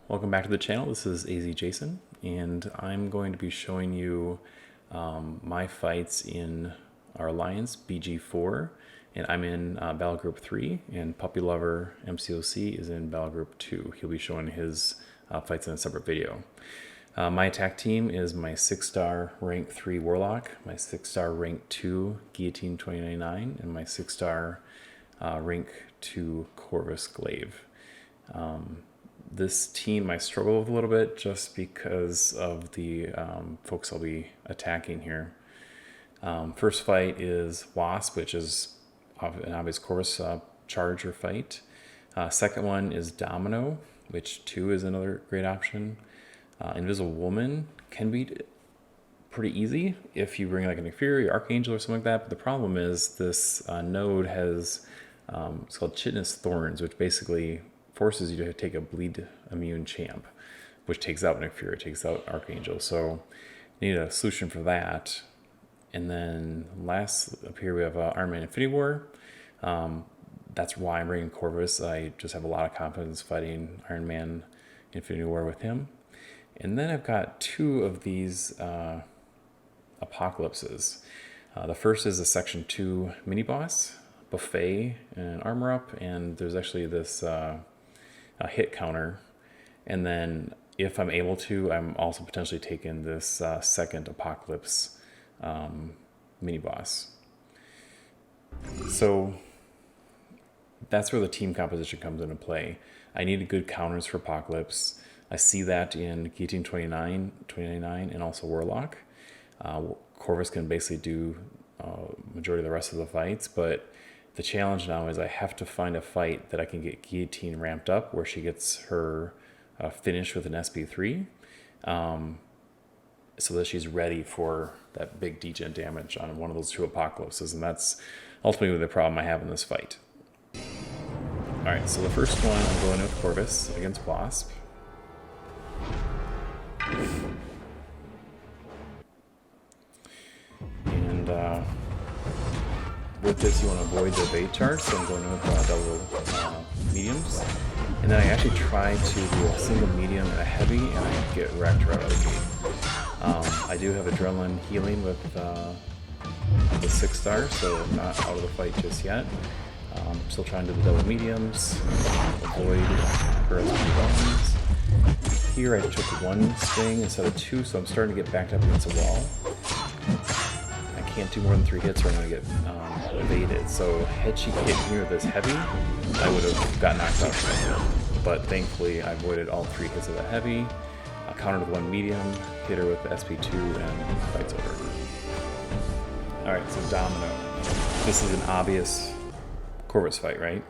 Welcome back to the channel. This is AZJASON, and I'm going to be showing you my fights in our alliance, BG4, and I'm in Battle Group 3, and Puppy Lover MCOC is in Battle Group 2. He'll be showing his fights in a separate video. My attack team is my 6-star rank 3 Warlock, my 6-star rank 2 Guillotine 2099, and my 6-star rank 2 Corvus Glaive. This team I struggle with a little bit just because of the folks I'll be attacking here. First fight is Wasp, which is an obvious Corvus charger fight. Second one is Domino, which 2 is another great option. Invisible Woman can be pretty easy if you bring like an Inferior, Archangel, or something like that. But the problem is this node has it's called Chitinous Thorns, which basically forces you to take a bleed immune champ, which takes out an Inferior, takes out Archangel. So you need a solution for that. And then last up here we have Iron Man Infinity War. That's why I'm bringing Corvus. I just have a lot of confidence fighting Iron Man Infinity War with him. And then I've got 2 of these apocalypses. The first is a Section 2 mini boss, Buffet and Armor Up, and there's actually this a hit counter. And then if I'm able to, I'm also potentially taking this second Apocalypse mini boss. So that's where the team composition comes into play. I needed good counters for Apocalypse. I see that in Guillotine 2099 and also Warlock. Corvus can basically do majority of the rest of the fights, but the challenge now is I have to find a fight that I can get Guillotine ramped up where she gets her finish with an SP3 so that she's ready for that big degen damage on one of those 2 Apocalypses, and that's ultimately the problem I have in this fight. Alright, so the first one I'm going with Corvus against Wasp. And with this you want to avoid the bait charge, so I'm going with double mediums. And then I actually try to do a single medium and a heavy, and I get wrecked right out of the gate. I do have Adrenaline Healing with the 6-star, so I'm not out of the fight just yet. Still trying to do the double mediums, avoid her bones. Here I took 1 swing instead of 2, so I'm starting to get backed up against a wall. I can't do more than 3 hits or I'm going to get evaded. So had she hit me with this heavy, I would have got knocked out from it. But thankfully I avoided all 3 hits of the heavy, countered with 1 medium, hit her with the SP2, and fight's over. Alright, so Domino. This is an obvious Corvus fight, right?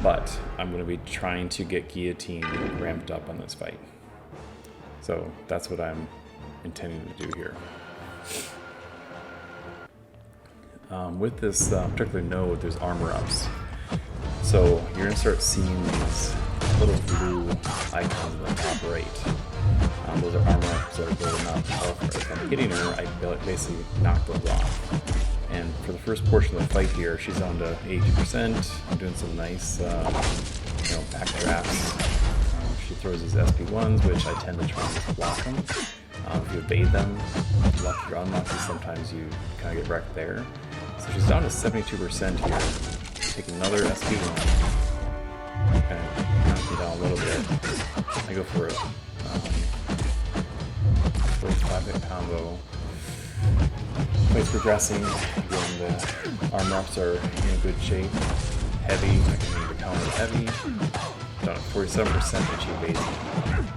But I'm going to be trying to get Guillotine ramped up on this fight. So that's what I'm intending to do here. With this particular node, there's armor ups. So you're going to start seeing these little blue icons on the top right. Those are armor ups that are going up. If I'm hitting her, I basically knock those off. And for the first portion of the fight here, she's down to 80%. I'm doing some nice, back traps. She throws these SP1s, which I tend to try and block them. If you evade them, lucky or unlucky, sometimes you kind of get wrecked there. So she's down to 72% here. Take another SP1. Kind of knock me down a little bit. I go for a 45-hit combo. Fight's progressing. Again, the armor ups are in good shape. Heavy, I can either counter with heavy. Down to 47% and she evades me.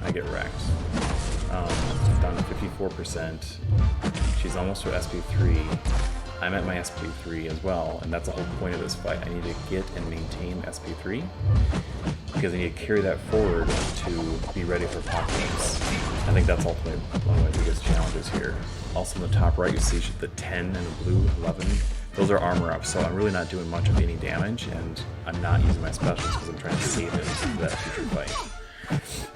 I get wrecked. Down to 54%. She's almost to SP3. I'm at my SP3 as well, and that's the whole point of this fight. I need to get and maintain SP3 because I need to carry that forward to be ready for Apocalypse. I think that's ultimately one of my biggest challenges here. Also in the top right you see the 10 and the blue 11. Those are armor ups, so I'm really not doing much of any damage, and I'm not using my specials because I'm trying to save it for that future fight.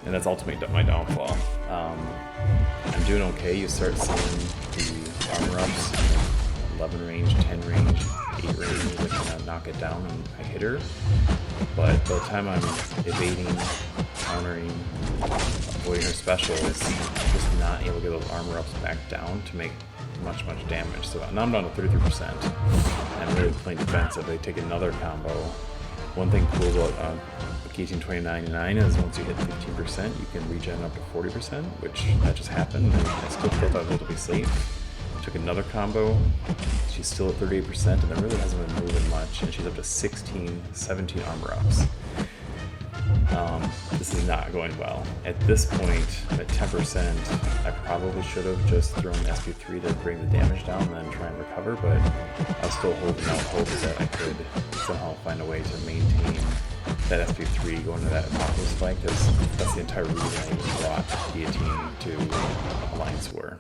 And that's ultimately my downfall. I'm doing okay. You start seeing the armor ups, 11 range, 10 range. 8 range, I kind of knock it down and I hit her. But by the time I'm evading, countering, avoiding her special, it's just not able to get those armor ups back down to make much damage. So now I'm down to 33%. I'm really playing defensive. They take another combo. One thing cool about Guillotine 2099 is once you hit 15%, you can regen up to 40%, which that just happened, and I still felt I was able to be safe. Took another combo, she's still at 38%, and there really hasn't been moving much, and she's up to 17 armor ups. This is not going well. At this point, at 10%, I probably should have just thrown SP3 to bring the damage down and then try and recover, but I was still holding out hope that I could somehow find a way to maintain that SP3 going to that Apocalypse fight, because that's the entire reason I even brought Guillotine to Alliance War.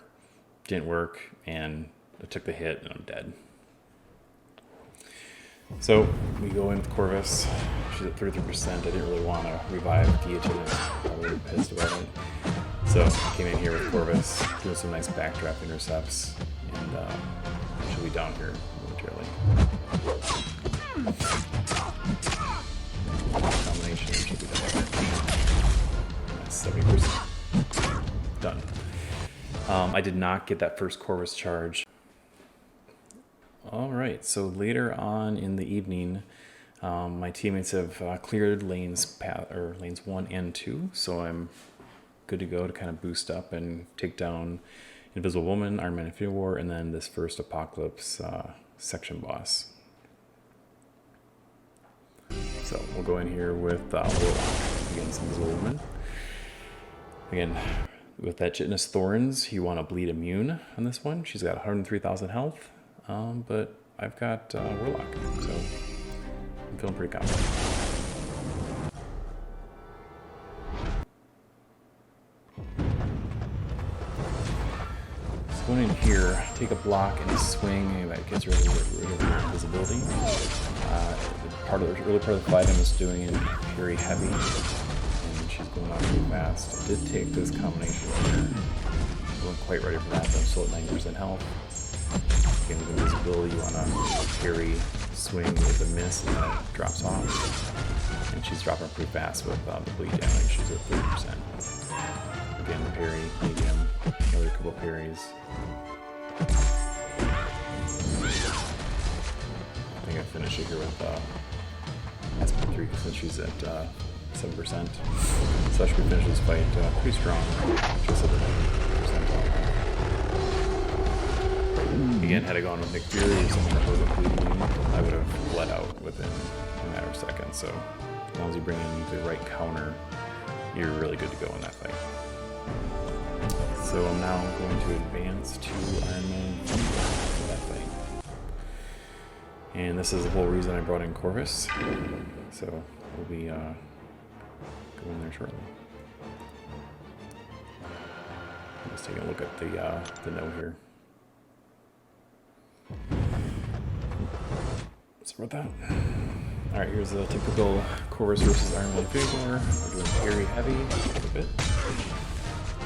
Didn't work, and I took the hit, and I'm dead. So we go in with Corvus. She's at 33%. I didn't really want to revive Guillotine. I was really pissed about it. So I came in here with Corvus, doing some nice backdraft intercepts, and she'll be down here momentarily. Combination, she'll be down here. That's 70%. Done. I did not get that first Corvus charge. Alright, so later on in the evening, my teammates have cleared lanes 1 and 2, so I'm good to go to kind of boost up and take down Invisible Woman, Iron Man Infinity War, and then this first Apocalypse section boss. So we'll go in here with Warlock against Invisible Woman. Again, with that Chitinous Thorns, you want to bleed immune on this one. She's got 103,000 health. But I've got Warlock, so I'm feeling pretty confident. So going in here, take a block and a swing, and that gets rid of your invisibility. The early part of the fight I'm just doing it very heavy, and she's going out pretty fast. I did take this combination here. I wasn't quite ready for that, but I'm still at 90% health. Again, with invisibility, you want to parry, swing with a miss, and then it drops off. And she's dropping pretty fast with the bleed damage. She's at 30%. Again, parry, medium, another couple parries. I think I finish it here with SP3 since she's at 7%. So I should finish this fight pretty strong. Just at 90%. Again, had I gone with Nick Fury or something that wasn't bleeding, I would have bled out within a matter of seconds. So as long as you bring in the right counter, you're really good to go in that fight. So I'm now going to advance to Iron Man for that fight. And this is the whole reason I brought in Corvus. So we'll be going there shortly. Just taking a look at the note here. Sorry about that. Alright, here's the typical Corvus versus Iron Man Infinity War. We're doing parry heavy a bit.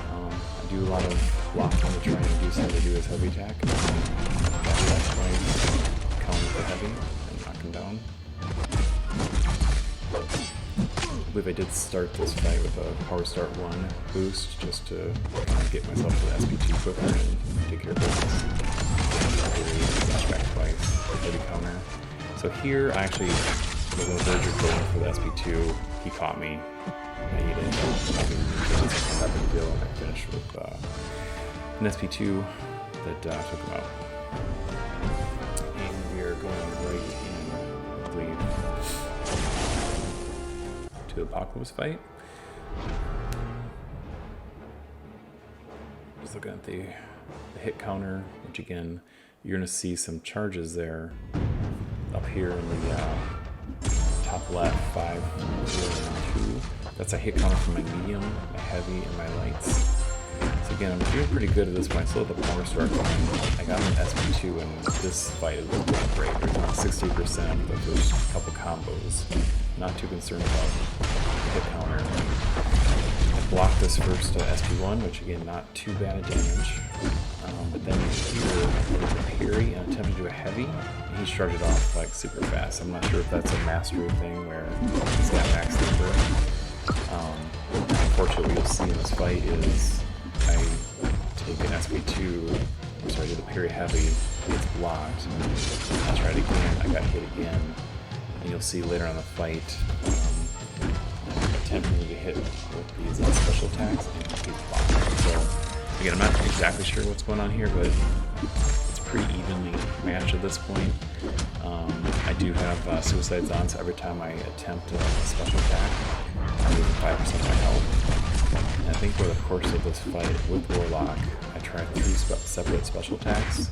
I do a lot of blocking to try and induce him to do his heavy attack. Dash that twice, counter the heavy, and knock him down. I believe I did start this fight with a Power Start 1 boost just to kind of get myself to the SP2 quicker and take care of business. Flashback twice, heavy counter. So here I actually was on the verge of going for the SP2. He caught me. I ate it. Just not a big deal. I finished with an SP2 that took him out. And we are going right in, I believe, to the Apocalypse fight. Just looking at the hit counter, which again, you're going to see some charges there up here in the top left, 5, 0, 2. That's a hit counter for my medium, my heavy, and my lights. So again, I'm doing pretty good at this point. I still have the Power Start going. I got an SP2, and this fight is looking great. We're doing 60% the first couple combos. Not too concerned about the hit counter. I blocked this first SP1, which again, not too bad of damage. But then here, with the parry and attempt to do a heavy, and he shrugged it off like super fast. I'm not sure if that's a mastery thing where he's got max sleeper. Unfortunately, what you'll see in this fight is I take an SP2, so I do the parry heavy, it's blocked. I tried again, I got hit again, and you'll see later on the fight, attempting to get hit with these special attacks, and he's blocked. So again, I'm not exactly sure what's going on here, but it's pretty evenly matched at this point. I do have suicides on, so every time I attempt a special attack, I'm losing 5% of my health. And I think over the course of this fight with Warlock, I tried 3 separate special attacks,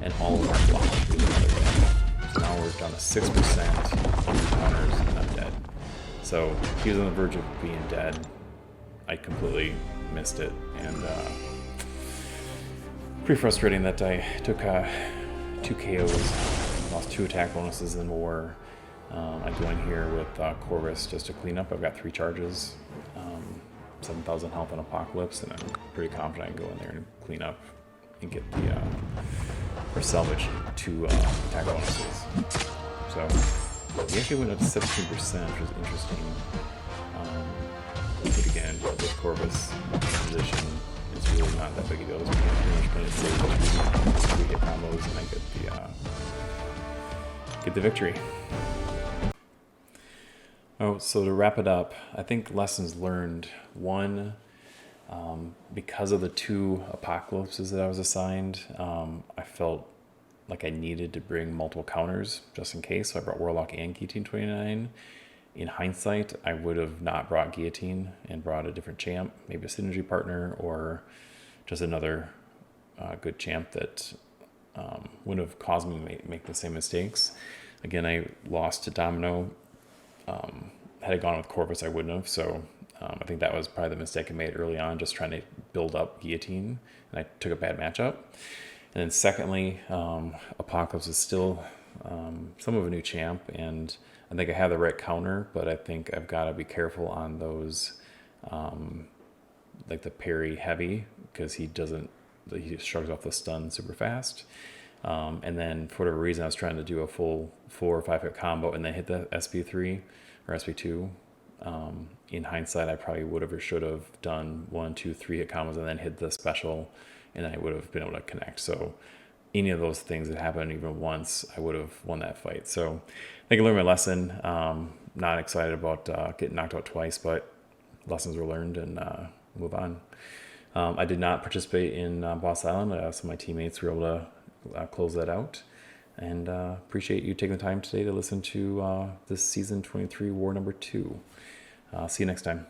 and all of them are blocked with another hit. So now we're down to 6% counters, and I'm dead. So he was on the verge of being dead. I completely missed it, and pretty frustrating that I took 2 KOs, lost 2 attack bonuses in war. I go in here with Corvus just to clean up. I've got 3 charges, 7,000 health on Apocalypse, and I'm pretty confident I can go in there and clean up and get the, or salvage 2 attack bonuses. So he actually went up to 17%, which is interesting. But again, with Corvus position, it's really not that big a deal. It's pretty much going to save 3 hit combos, and I get the victory. Oh, so to wrap it up, I think lessons learned. One, because of the 2 apocalypses that I was assigned, I felt like I needed to bring multiple counters just in case. So I brought Warlock and Guillotine 29. In hindsight, I would have not brought Guillotine and brought a different champ, maybe a synergy partner, or just another good champ that wouldn't have caused me to make the same mistakes. Again, I lost to Domino. Had I gone with Corvus, I wouldn't have. So I think that was probably the mistake I made early on, just trying to build up Guillotine, and I took a bad matchup. And then secondly, Apocalypse is still some of a new champ, and I think I have the right counter, but I think I've got to be careful on those, like the parry heavy, because he shrugs off the stun super fast. And then for whatever reason, I was trying to do a full 4 or 5 hit combo and then hit the SP3 or SP2. In hindsight, I probably would have or should have done 1, 2, 3 hit combos and then hit the special, and then I would have been able to connect. So any of those things that happened even once, I would have won that fight. So I think I learned my lesson. Not excited about getting knocked out twice, but lessons were learned, and move on. I did not participate in Boss Island. Some of my teammates were able to close that out. And appreciate you taking the time today to listen to this season 23 war number 2. See you next time.